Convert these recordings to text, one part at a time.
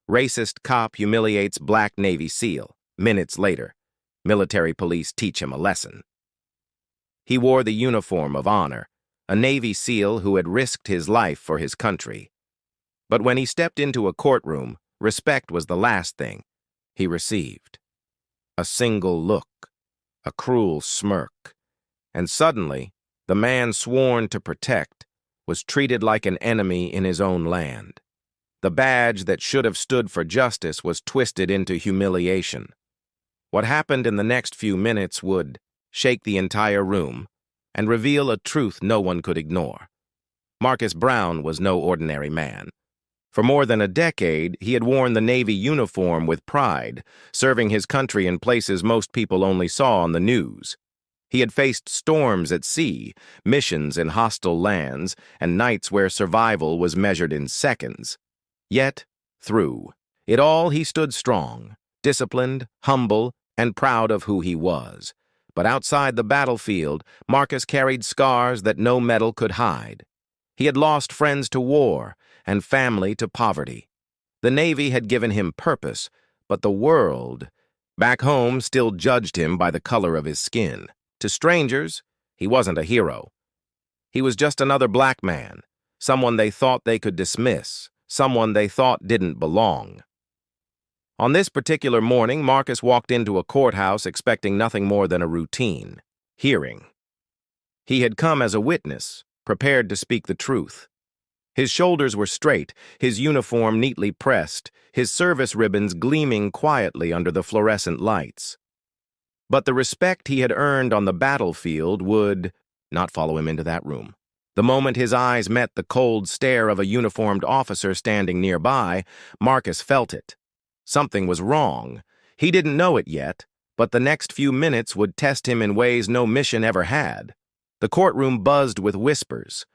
Racist cop humiliates black Navy SEAL. Minutes later, military police teach him a lesson. He wore the uniform of honor, a Navy SEAL who had risked his life for his country. But when he stepped into a courtroom, respect was the last thing he received. A single look, a cruel smirk, and suddenly, the man sworn to protect was treated like an enemy in his own land. The badge that should have stood for justice was twisted into humiliation. What happened in the next few minutes would shake the entire room and reveal a truth no one could ignore. Marcus Brown was no ordinary man. For more than a decade, he had worn the Navy uniform with pride, serving his country in places most people only saw on the news. He had faced storms at sea, missions in hostile lands, and nights where survival was measured in seconds. Yet, through it all, he stood strong, disciplined, humble, and proud of who he was. But outside the battlefield, Marcus carried scars that no medal could hide. He had lost friends to war and family to poverty. The Navy had given him purpose, but the world back home still judged him by the color of his skin. To strangers, he wasn't a hero. He was just another black man, someone they thought they could dismiss, someone they thought didn't belong. On this particular morning, Marcus walked into a courthouse expecting nothing more than a routine hearing. He had come as a witness, prepared to speak the truth. His shoulders were straight, his uniform neatly pressed, his service ribbons gleaming quietly under the fluorescent lights. But the respect he had earned on the battlefield would not follow him into that room. The moment his eyes met the cold stare of a uniformed officer standing nearby, Marcus felt it. Something was wrong. He didn't know it yet, but the next few minutes would test him in ways no mission ever had. The courtroom buzzed with whispers,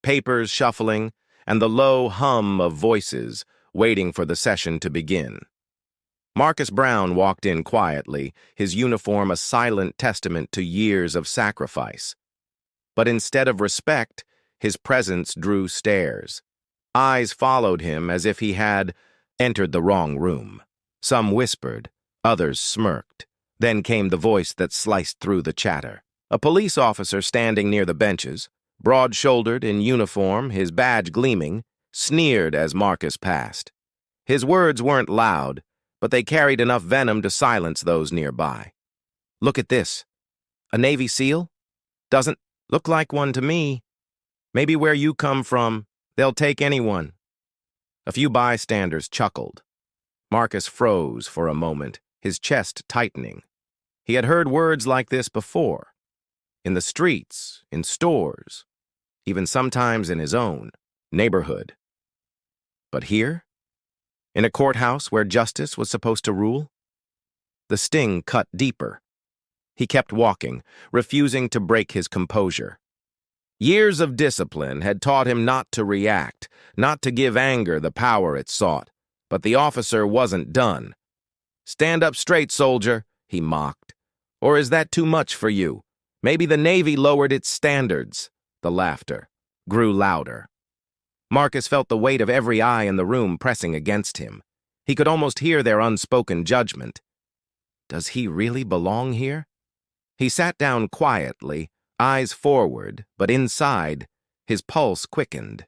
papers shuffling, and the low hum of voices waiting for the session to begin. Marcus Brown walked in quietly, his uniform a silent testament to years of sacrifice. But instead of respect, his presence drew stares. Eyes followed him as if he had entered the wrong room. Some whispered, others smirked. Then came the voice that sliced through the chatter. A police officer standing near the benches, broad-shouldered, in uniform, his badge gleaming, sneered as Marcus passed. His words weren't loud, but they carried enough venom to silence those nearby. "Look at this. A Navy SEAL? Doesn't look like one to me. Maybe where you come from, they'll take anyone." A few bystanders chuckled. Marcus froze for a moment, his chest tightening. He had heard words like this before. In the streets, in stores, even sometimes in his own neighborhood. But here? In a courthouse where justice was supposed to rule? The sting cut deeper. He kept walking, refusing to break his composure. Years of discipline had taught him not to react, not to give anger the power it sought. But the officer wasn't done. "Stand up straight, soldier," he mocked. "Or is that too much for you? Maybe the Navy lowered its standards." The laughter grew louder. Marcus felt the weight of every eye in the room pressing against him. He could almost hear their unspoken judgment. Does he really belong here? He sat down quietly, eyes forward, but inside, his pulse quickened.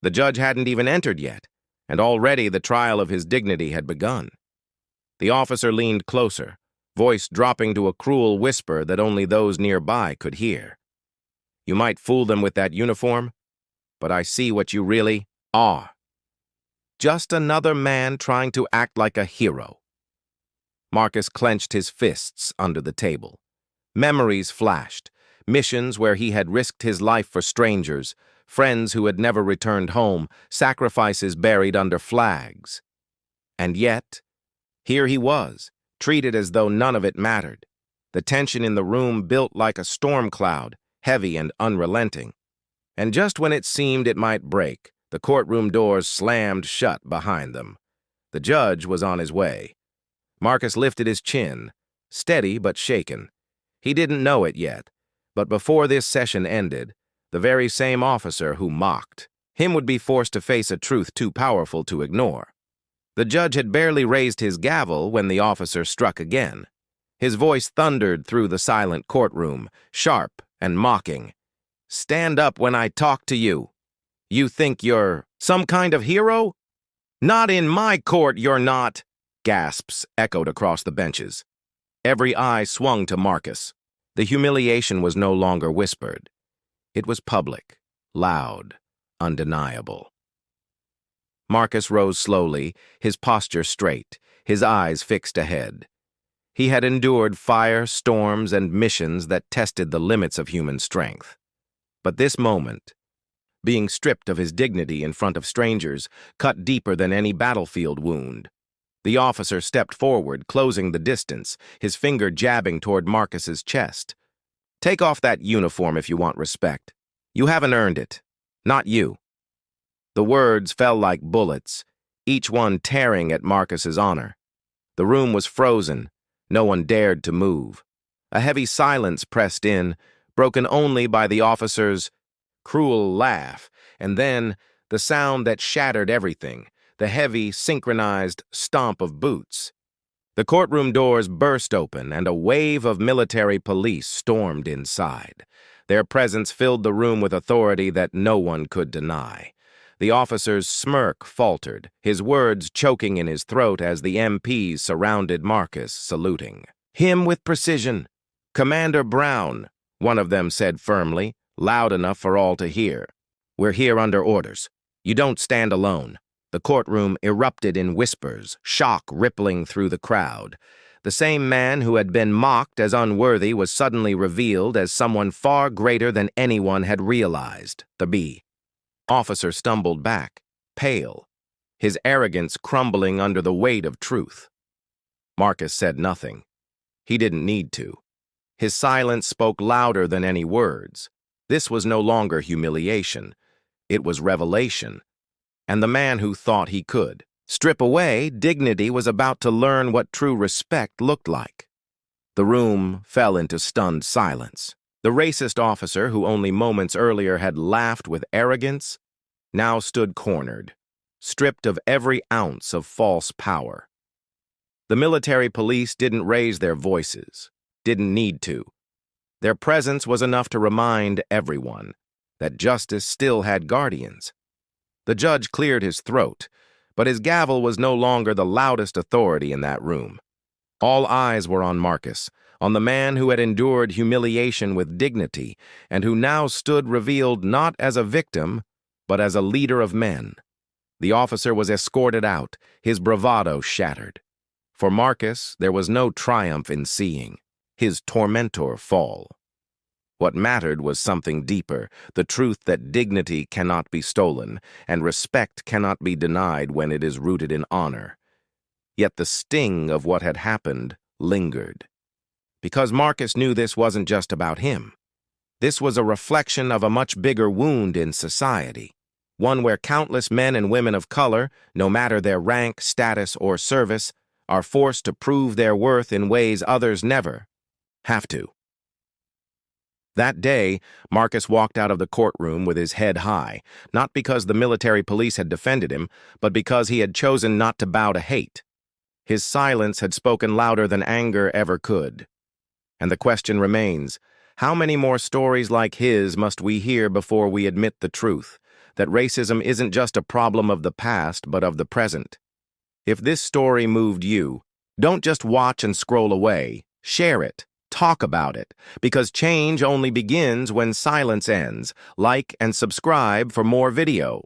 The judge hadn't even entered yet, and already the trial of his dignity had begun. The officer leaned closer, voice dropping to a cruel whisper that only those nearby could hear. "You might fool them with that uniform, but I see what you really are. Just another man trying to act like a hero." Marcus clenched his fists under the table. Memories flashed, missions where he had risked his life for strangers, friends who had never returned home, sacrifices buried under flags. And yet, here he was, treated as though none of it mattered. The tension in the room built like a storm cloud, heavy and unrelenting. And just when it seemed it might break, the courtroom doors slammed shut behind them. The judge was on his way. Marcus lifted his chin, steady but shaken. He didn't know it yet, but before this session ended, the very same officer who mocked him would be forced to face a truth too powerful to ignore. The judge had barely raised his gavel when the officer struck again. His voice thundered through the silent courtroom, sharp and mocking. "Stand up when I talk to you. You think you're some kind of hero? Not in my court, you're not!" Gasps echoed across the benches. Every eye swung to Marcus. The humiliation was no longer whispered. It was public, loud, undeniable. Marcus rose slowly, his posture straight, his eyes fixed ahead. He had endured fire, storms, and missions that tested the limits of human strength. But this moment, being stripped of his dignity in front of strangers, cut deeper than any battlefield wound. The officer stepped forward, closing the distance, his finger jabbing toward Marcus's chest. "Take off that uniform if you want respect. You haven't earned it. Not you." The words fell like bullets, each one tearing at Marcus's honor. The room was frozen. No one dared to move. A heavy silence pressed in, broken only by the officer's cruel laugh, and then the sound that shattered everything, the heavy, synchronized stomp of boots. The courtroom doors burst open, and a wave of military police stormed inside. Their presence filled the room with authority that no one could deny. The officer's smirk faltered, his words choking in his throat as the MPs surrounded Marcus, saluting. "Him with precision. Commander Brown," one of them said firmly, loud enough for all to hear. "We're here under orders. You don't stand alone." The courtroom erupted in whispers, shock rippling through the crowd. The same man who had been mocked as unworthy was suddenly revealed as someone far greater than anyone had realized. The officer stumbled back, pale, his arrogance crumbling under the weight of truth. Marcus said nothing. He didn't need to. His silence spoke louder than any words. This was no longer humiliation. It was revelation. And the man who thought he could strip away dignity was about to learn what true respect looked like. The room fell into stunned silence. The racist officer, who only moments earlier had laughed with arrogance, now stood cornered, stripped of every ounce of false power. The military police didn't raise their voices, didn't need to. Their presence was enough to remind everyone that justice still had guardians. The judge cleared his throat, but his gavel was no longer the loudest authority in that room. All eyes were on Marcus, on the man who had endured humiliation with dignity and who now stood revealed not as a victim, but as a leader of men. The officer was escorted out, his bravado shattered. For Marcus, there was no triumph in seeing his tormentor fall. What mattered was something deeper, the truth that dignity cannot be stolen and respect cannot be denied when it is rooted in honor. Yet the sting of what had happened lingered. Because Marcus knew this wasn't just about him. This was a reflection of a much bigger wound in society, one where countless men and women of color, no matter their rank, status, or service, are forced to prove their worth in ways others never have to. That day, Marcus walked out of the courtroom with his head high, not because the military police had defended him, but because he had chosen not to bow to hate. His silence had spoken louder than anger ever could. And the question remains, how many more stories like his must we hear before we admit the truth, that racism isn't just a problem of the past, but of the present? If this story moved you, don't just watch and scroll away. Share it. Talk about it, because change only begins when silence ends. Like and subscribe for more video.